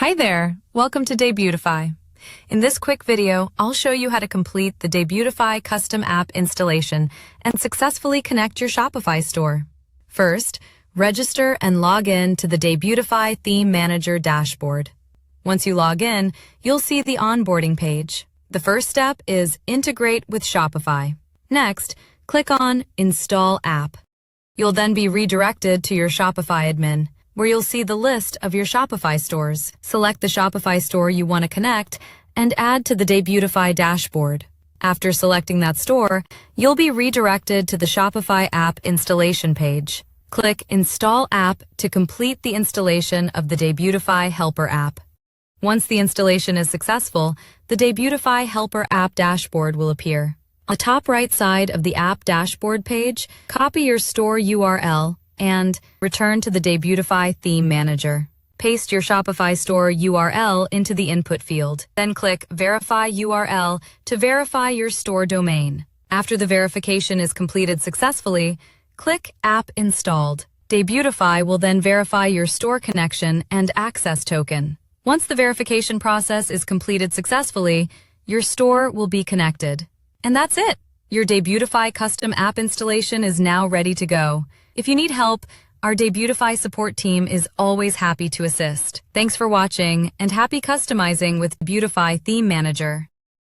Hi there, welcome to Debutify. In this quick video, I'll show you how to complete the Debutify Custom App installation and successfully connect your Shopify store. First, register and log in to the Debutify Theme Manager Dashboard. Once you log in, you'll see the onboarding page. The first step is Integrate with Shopify. Next, click on Install App. You'll then be redirected to your Shopify admin, where you'll see the list of your Shopify stores. Select the Shopify store you want to connect and add to the Debutify dashboard. After selecting that store, you'll be redirected to the Shopify app installation page. Click Install App to complete the installation of the Debutify Helper app. Once the installation is successful, the Debutify Helper app dashboard will appear. On the top right side of the app dashboard page, copy your store URL and return to the Debutify Theme Manager. Paste your Shopify Store URL into the input field. Then click Verify URL to verify your store domain. After the verification is completed successfully, click App Installed. Debutify will then verify your store connection and access token. Once the verification process is completed successfully, your store will be connected. And that's it! Your Debutify custom app installation is now ready to go. If you need help, our Debutify Support Team is always happy to assist. Thanks for watching and happy customizing with Debutify Theme Manager.